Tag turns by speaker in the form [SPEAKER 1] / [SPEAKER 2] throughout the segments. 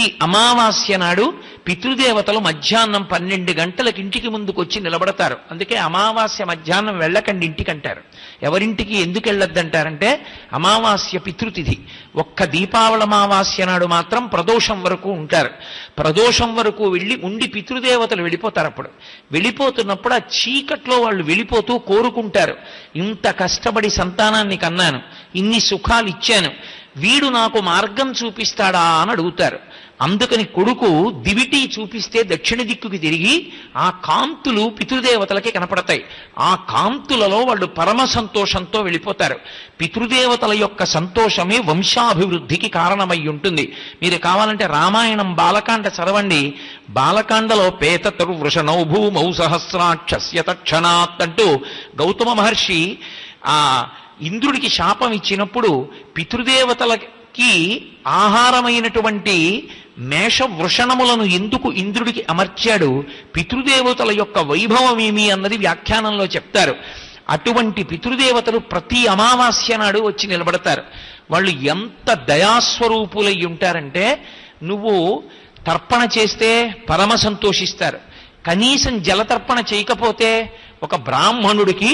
[SPEAKER 1] ప్రతి అమావాస్య నాడు పితృదేవతలు మధ్యాహ్నం 12 గంటలకు ఇంటికి ముందుకు వచ్చి నిలబడతారు. అందుకే అమావాస్య మధ్యాహ్నం వెళ్ళకండి ఇంటికి అంటారు. ఎవరింటికి ఎందుకు వెళ్ళొద్దంటారంటే అమావాస్య పితృతిథి. ఒక్క దీపావళి అమావాస్య నాడు మాత్రం ప్రదోషం వరకు ఉంటారు. ప్రదోషం వరకు వెళ్ళి ఉండి పితృదేవతలు వెళ్ళిపోతారు. అప్పుడు వెళ్ళిపోతున్నప్పుడు ఆ చీకట్లో వాళ్ళు వెళ్ళిపోతూ కోరుకుంటారు, ఇంత కష్టపడి సంతానాన్ని కన్నాను, ఇన్ని సుఖాలు ఇచ్చాను, వీడు నాకు మార్గం చూపిస్తాడా అని అడుగుతారు. అందుకని కొడుకు దివిటి చూపిస్తే దక్షిణ దిక్కుకి తిరిగి ఆ కాంతులు పితృదేవతలకి కనపడతాయి. ఆ కాంతులలో వాళ్ళు పరమ సంతోషంతో వెళ్ళిపోతారు. పితృదేవతల యొక్క సంతోషమే వంశాభివృద్ధికి కారణమై ఉంటుంది. మీరు కావాలంటే రామాయణం బాలకాండ చదవండి. బాలకాండలో పేతతుర్వృషణౌ భూమౌ సహస్రాక్షస్య తక్షణాత్ అంటూ గౌతమ మహర్షి ఆ ఇంద్రుడికి శాపం ఇచ్చినప్పుడు పితృదేవతలకి ఆహారమైనటువంటి మేష వృషణములను ఎందుకు ఇంద్రుడికి అమర్చాడు, పితృదేవతల యొక్క వైభవం ఏమి అన్నది వ్యాఖ్యానంలో చెప్తారు. అటువంటి పితృదేవతలు ప్రతి అమావాస్య నాడు వచ్చి నిలబడతారు. వాళ్ళు ఎంత దయాస్వరూపులై ఉంటారంటే నువ్వు తర్పణ చేస్తే పరమ సంతోషిస్తారు. కనీసం జలతర్పణ చేయకపోతే ఒక బ్రాహ్మణుడికి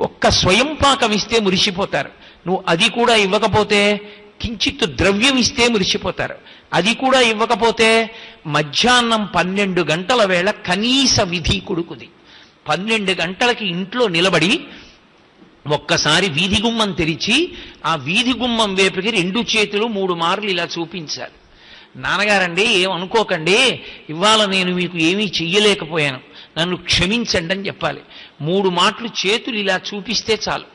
[SPEAKER 1] ఒక్క స్వయం పాకం ఇస్తే మురిసిపోతారు. నువ్వు అది కూడా ఇవ్వకపోతే కించిత్ ద్రవ్యం ఇస్తే మురిసిపోతారు. అది కూడా ఇవ్వకపోతే మధ్యాహ్నం 12 గంటల వేళ కనీస విధి కొడుకుది. 12 గంటలకి ఇంట్లో నిలబడి ఒక్కసారి వీధి గుమ్మం తెరిచి ఆ వీధి గుమ్మం వైపుకి 2 చేతులు 3 మార్లు ఇలా చూపించాలి. నాన్నగారండి ఏమనుకోకండి, ఇవాళ నేను మీకు ఏమీ చెయ్యలేకపోయాను, నన్ను క్షమించండి అని చెప్పాలి. 3 మాటలు చేతులు ఇలా చూపిస్తే చాలు.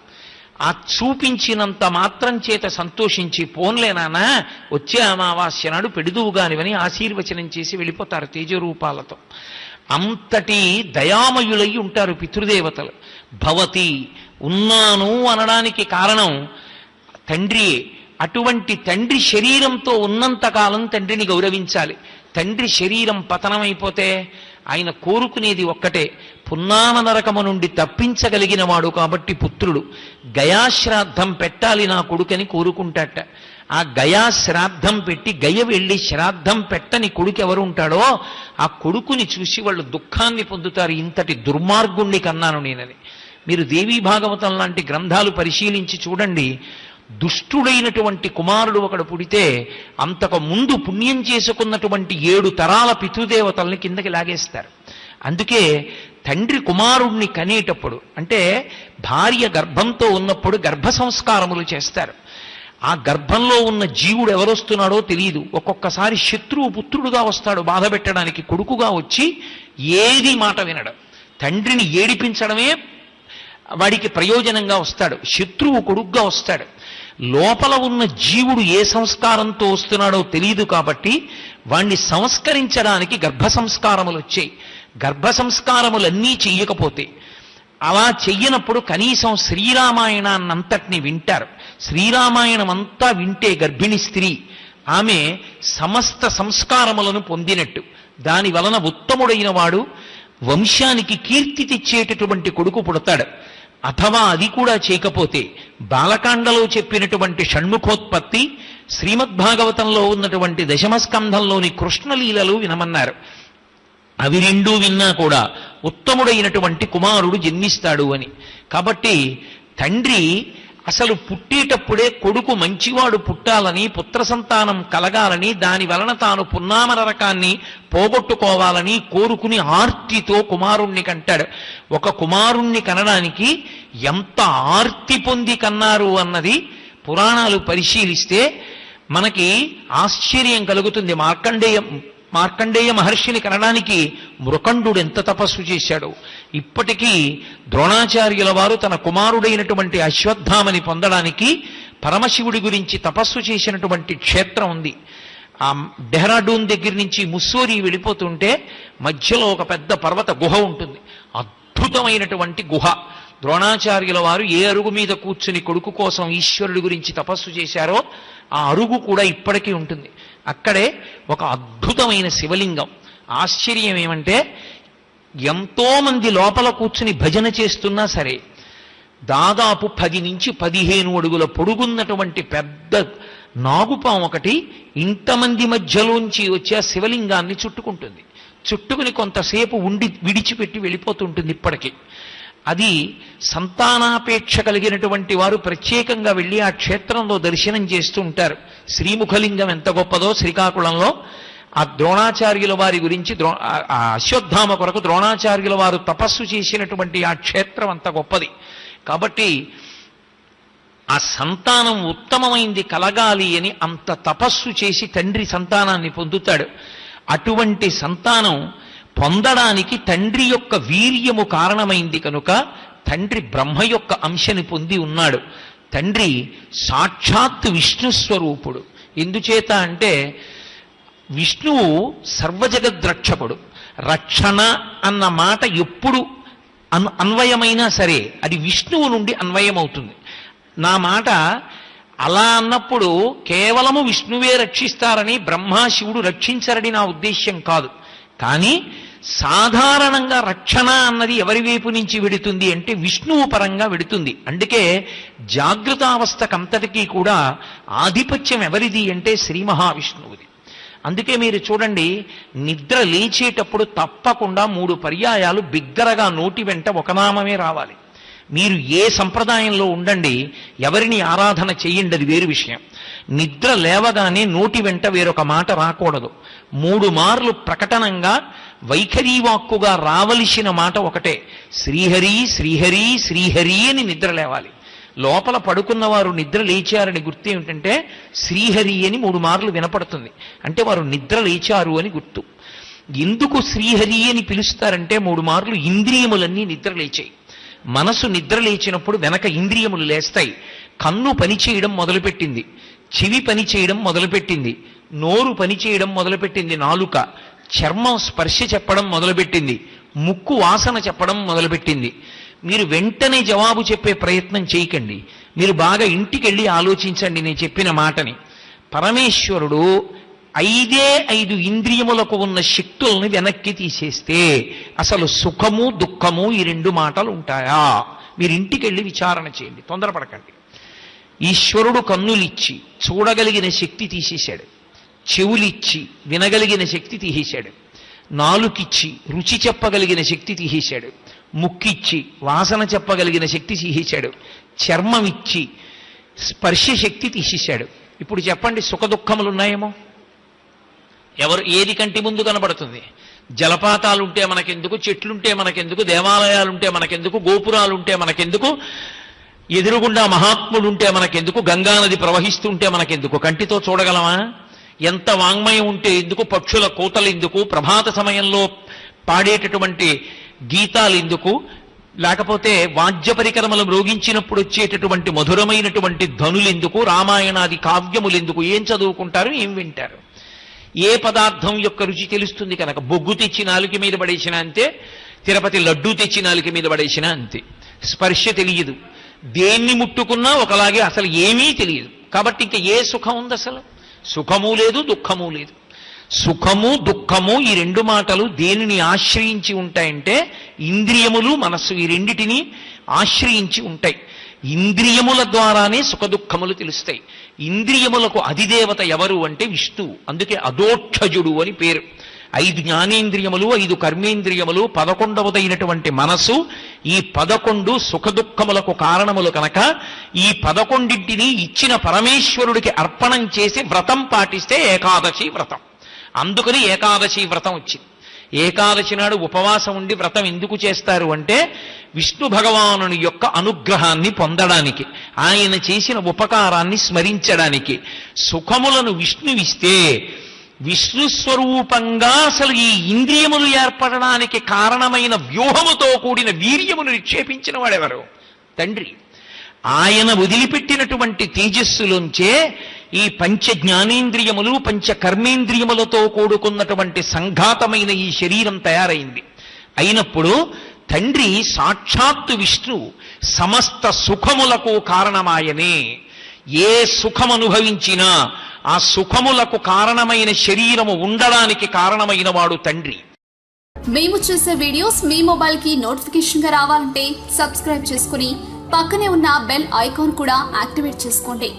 [SPEAKER 1] ఆ చూపించినంత మాత్రం చేత సంతోషించి పోన్లే నాన్న వచ్చే అమావాస్య నాడు పెడుదువుగానివని ఆశీర్వచనం చేసి వెళ్ళిపోతారు తేజరూపాలతో. అంతటి దయామయులై ఉంటారు పితృదేవతలు. భవతి ఉన్నాను అనడానికి కారణం తండ్రి. అటువంటి తండ్రి శరీరంతో ఉన్నంతకాలం తండ్రిని గౌరవించాలి. తండ్రి శరీరం పతనమైపోతే ఆయన కోరుకునేది ఒక్కటే, పున్నామ నరకము నుండి తప్పించగలిగిన వాడు కాబట్టి పుత్రుడు. గయాశ్రాద్ధం పెట్టాలి నా కొడుకని కోరుకుంటాట. ఆ గయాశ్రాద్ధం పెట్టి గయ వెళ్ళి శ్రాద్ధం పెట్టని కొడుకు ఎవరు ఉంటాడో ఆ కొడుకుని చూసి వాళ్ళు దుఃఖాన్ని పొందుతారు. ఇంతటి దుర్మార్గుణ్ణి కన్నాను నేనని. మీరు దేవీ భాగవతం లాంటి గ్రంథాలు పరిశీలించి చూడండి. దుష్టుడైనటువంటి కుమారుడు ఒకడు పుడితే అంతకు ముందు పుణ్యం చేసుకున్నటువంటి 7 తరాల పితృదేవతల్ని కిందకి లాగేస్తారు. అందుకే తండ్రి కుమారుణ్ణి కనేటప్పుడు అంటే భార్య గర్భంతో ఉన్నప్పుడు గర్భ సంస్కారములు చేస్తారు. ఆ గర్భంలో ఉన్న జీవుడు ఎవరొస్తున్నాడో తెలియదు. ఒక్కొక్కసారి శత్రువు పుత్రుడుగా వస్తాడు బాధ పెట్టడానికి. కొడుకుగా వచ్చి ఏది మాట వినడం, తండ్రిని ఏడిపించడమే వాడికి ప్రయోజనంగా వస్తాడు. శత్రువు కొడుకుగా వస్తాడు. లోపల ఉన్న జీవుడు ఏ సంస్కారంతో వస్తున్నాడో తెలియదు కాబట్టి వాణ్ణి సంస్కరించడానికి గర్భ సంస్కారములు వచ్చాయి. గర్భ సంస్కారములన్నీ చెయ్యకపోతే, అలా చెయ్యనప్పుడు కనీసం శ్రీరామాయణాన్నంతటిని వింటారు. శ్రీరామాయణం అంతా వింటే గర్భిణి స్త్రీ ఆమె సమస్త సంస్కారములను పొందినట్టు. దాని వలన ఉత్తముడైన వాడు వంశానికి కీర్తి తెచ్చేటటువంటి కొడుకు పుడతాడు. అథవా అది కూడా చేయకపోతే బాలకాండలో చెప్పినటువంటి షణ్ముఖోత్పత్తి, శ్రీమద్భాగవతంలో ఉన్నటువంటి దశమస్కంధంలోని కృష్ణలీలలు వినమన్నారు. అవి 2 విన్నా కూడా ఉత్తముడైనటువంటి కుమారుడు జన్మిస్తాడు అని. కాబట్టి తండ్రి అసలు పుట్టేటప్పుడే కొడుకు మంచివాడు పుట్టాలని, పుత్ర సంతానం కలగాలని, దాని వలన తాను పున్నామ నరకాన్ని పోగొట్టుకోవాలని కోరుకుని ఆర్తితో కుమారుణ్ణి కంటాడు. ఒక కుమారుణ్ణి కనడానికి ఎంత ఆర్తి పొంది కన్నారు అన్నది పురాణాలు పరిశీలిస్తే మనకి ఆశ్చర్యం కలుగుతుంది. మార్కండేయ మహర్షిని కనడానికి మృకండు ఎంత తపస్సు చేశాడు. ఇప్పటికీ ద్రోణాచార్యుల వారు తన కుమారుడైనటువంటి అశ్వత్థామని పొందడానికి పరమశివుడి గురించి తపస్సు చేసినటువంటి క్షేత్రం ఉంది. ఆ డెహ్రాడూన్ దగ్గర నుంచి ముస్సోరీ వెళ్ళిపోతుంటే మధ్యలో ఒక పెద్ద పర్వత గుహ ఉంటుంది. అద్భుతమైనటువంటి గుహ. ద్రోణాచార్యుల వారు ఏ అరుగు మీద కూర్చుని కొడుకు కోసం ఈశ్వరుడి గురించి తపస్సు చేశారో ఆ అరుగు కూడా ఇప్పటికీ ఉంటుంది. అక్కడే ఒక అద్భుతమైన శివలింగం. ఆశ్చర్యం ఏమంటే ఎంతో మంది లోపల కూర్చుని భజన చేస్తున్నా సరే దాదాపు 10 నుంచి 15 అడుగుల పొడుగున్నటువంటి పెద్ద నాగుపాము ఒకటి ఇంతమంది మధ్యలోంచి వచ్చే ఆ శివలింగాన్ని చుట్టుకుంటుంది. చుట్టుకుని కొంతసేపు ఉండి విడిచిపెట్టి వెళ్ళిపోతుంటుంది. ఇప్పటికీ అది సంతానాపేక్ష కలిగినటువంటి వారు ప్రత్యేకంగా వెళ్ళి ఆ క్షేత్రంలో దర్శనం చేస్తూ ఉంటారు. శ్రీముఖలింగం ఎంత గొప్పదో శ్రీకాకుళంలో ఆ ద్రోణాచార్యుల వారి గురించి, ఆ అశ్వత్థామ కొరకు ద్రోణాచార్యుల వారు తపస్సు చేసినటువంటి ఆ క్షేత్రం అంత గొప్పది. కాబట్టి ఆ సంతానం ఉత్తమమైంది కలగాలి అని అంత తపస్సు చేసి తండ్రి సంతానాన్ని పొందుతాడు. అటువంటి సంతానం పొందడానికి తండ్రి యొక్క వీర్యము కారణమైంది కనుక తండ్రి బ్రహ్మ యొక్క అంశని పొంది ఉన్నాడు. తండ్రి సాక్షాత్ విష్ణు స్వరూపుడు. ఎందుచేత అంటే విష్ణువు సర్వజగద్రక్షకుడు. రక్షణ అన్న మాట ఎప్పుడు అన్వయమైనా సరే అది విష్ణువు నుండి అన్వయమవుతుంది. నా మాట అలా అన్నప్పుడు కేవలము విష్ణువే రక్షిస్తారని బ్రహ్మ శివుడు రక్షించరని నా ఉద్దేశ్యం కాదు. కానీ సాధారణంగా రక్షణ అన్నది ఎవరి వైపు నుంచి వెడుతుంది అంటే విష్ణువు పరంగా వెడుతుంది. అందుకే జాగృతావస్థకంతటికీ కూడా ఆధిపత్యం ఎవరిది అంటే శ్రీ మహావిష్ణువుది. అందుకే మీరు చూడండి, నిద్ర లేచేటప్పుడు తప్పకుండా 3 పర్యాయాలు బిగ్గరగా నోటి వెంట ఒక నామమే రావాలి. మీరు ఏ సంప్రదాయంలో ఉండండి, ఎవరిని ఆరాధన చెయ్యండి, అది వేరు విషయం. నిద్ర లేవగానే నోటి వెంట వేరొక మాట రాకూడదు. 3 మార్లు ప్రకటనంగా వైఖరీవాక్కుగా రావలసిన మాట ఒకటే, శ్రీహరి శ్రీహరి శ్రీహరి అని నిద్ర లేవాలి. లోపల పడుకున్నవారు నిద్ర లేచారని గుర్తు ఏమిటంటే శ్రీహరి అని 3 మార్లు వినపడుతుంది, అంటే వారు నిద్ర లేచారు అని గుర్తు. ఎందుకు శ్రీహరి అని పిలుస్తారంటే 3 మార్లు ఇంద్రియములన్నీ నిద్ర లేచాయి. మనసు నిద్ర లేచినప్పుడు వెనక ఇంద్రియములు లేస్తాయి. కన్ను పనిచేయడం మొదలుపెట్టింది, చెవి పనిచేయడం మొదలుపెట్టింది, నోరు పనిచేయడం మొదలుపెట్టింది, నాలుక చర్మం స్పర్శ చెప్పడం మొదలుపెట్టింది, ముక్కు వాసన చెప్పడం మొదలుపెట్టింది. మీరు వెంటనే జవాబు చెప్పే ప్రయత్నం చేయకండి. మీరు బాగా ఇంటికి వెళ్ళి ఆలోచించండి నేను చెప్పిన మాటని. పరమేశ్వరుడు 5 ఇంద్రియములకు ఉన్న శక్తుల్ని వెనక్కి తీసేస్తే అసలు సుఖము దుఃఖము ఈ 2 మాటలు ఉంటాయా? మీరు ఇంటికి వెళ్ళి విచారణ చేయండి, తొందరపడకండి. ఈశ్వరుడు కన్నులిచ్చి చూడగలిగిన శక్తి తీసేశాడు, చెవులిచ్చి వినగలిగిన శక్తి తీసేశాడు, నాలుకిచ్చి రుచి చెప్పగలిగిన శక్తి తీసేశాడు, ముక్కిచ్చి వాసన చెప్పగలిగిన శక్తి తీసేశాడు, చర్మం ఇచ్చి స్పర్శ శక్తి తీసేశాడు. ఇప్పుడు చెప్పండి, సుఖ దుఃఖములు ఉన్నాయేమో? ఏది కంటి ముందు కనబడుతుంది? జలపాతాలుంటే మనకెందుకు, చెట్లుంటే మనకెందుకు, దేవాలయాలుంటే మనకెందుకు, గోపురాలుంటే మనకెందుకు, ఎదురుగుండా మహాత్ములుంటే మనకెందుకు, గంగానది ప్రవహిస్తుంటే మనకెందుకు? కంటితో చూడగలమా? ఎంత వాంగ్మయం ఉంటే ఎందుకు, పక్షుల కోతలు ఎందుకు, ప్రభాత సమయంలో పాడేటటువంటి గీతాలు ఎందుకు, లేకపోతే వాద్య పరికరములు మ్రోగించినప్పుడు వచ్చేటటువంటి మధురమైనటువంటి ధనులు ఎందుకు, రామాయణాది కావ్యములు ఎందుకు? ఏం చదువుకుంటారు, ఏం వింటారు? ఏ పదార్థం యొక్క రుచి తెలుస్తుంది కనుక. బొగ్గు తెచ్చి నాలుక మీద పడేసినా అంతే, తిరుపతి లడ్డూ తెచ్చి నాలుక మీద పడేసినా అంతే. స్పర్శ తెలియదు, దేన్ని ముట్టుకున్నా ఒకలాగే, అసలు ఏమీ తెలియదు. కాబట్టి ఇంకా ఏ సుఖం ఉంది? అసలు సుఖము లేదు, దుఃఖము లేదు. సుఖము దుఃఖము ఈ 2 మాటలు దేనిని ఆశ్రయించి ఉంటాయంటే ఇంద్రియములు మనస్సు, ఈ రెండిటిని ఆశ్రయించి ఉంటాయి. ఇంద్రియముల ద్వారానే సుఖ దుఃఖములు తెలుస్తాయి. ఇంద్రియములకు అధిదేవత ఎవరు అంటే విష్ణువు. అందుకే అదోక్షజుడు అని పేరు. 5 జ్ఞానేంద్రియములు, 5 కర్మేంద్రియములు, 11వదైనటువంటి మనసు, ఈ 11 సుఖ దుఃఖములకు కారణములు కనుక ఈ 11ంటిని ఇచ్చిన పరమేశ్వరుడికి అర్పణం చేసి వ్రతం పాటిస్తే ఏకాదశి వ్రతం. అందుకని ఏకాదశి వ్రతం వచ్చింది. ఏకాదశి నాడు ఉపవాసం ఉండి వ్రతం ఎందుకు చేస్తారు అంటే విష్ణు భగవానుని యొక్క అనుగ్రహాన్ని పొందడానికి, ఆయన చేసిన ఉపకారాన్ని స్మరించడానికి. సుఖములను విష్ణువిస్తే విష్ణు స్వరూపంగా అసలు ఈ ఇంద్రియములు ఏర్పడడానికి కారణమైన వ్యూహముతో కూడిన వీర్యమును నిక్షేపించిన వాడెవరు? తండ్రి. ఆయన వదిలిపెట్టినటువంటి తేజస్సులోంచే ఈ పంచ జ్ఞానేంద్రియములు, పంచ కర్మేంద్రియములతో కూడుకున్నటువంటి సంఘాతమైన ఈ శరీరం తయారైంది. అయినప్పుడు తండ్రి సాక్షాత్తు విష్ణువు, సమస్త సుఖములకు కారణమాయనే. ఏ సుఖం అనుభవించినా ఆ సుఖములకు కారణమైన శరీరము ఉండడానికి కారణమైన వాడు తండ్రి.
[SPEAKER 2] మేము చేసే వీడియోస్ మీ మొబైల్ కి నోటిఫికేషన్ గా రావాలంటే సబ్స్క్రైబ్ చేసుకుని పక్కనే ఉన్న బెల్ ఐకాన్ కూడా యాక్టివేట్ చేసుకోండి.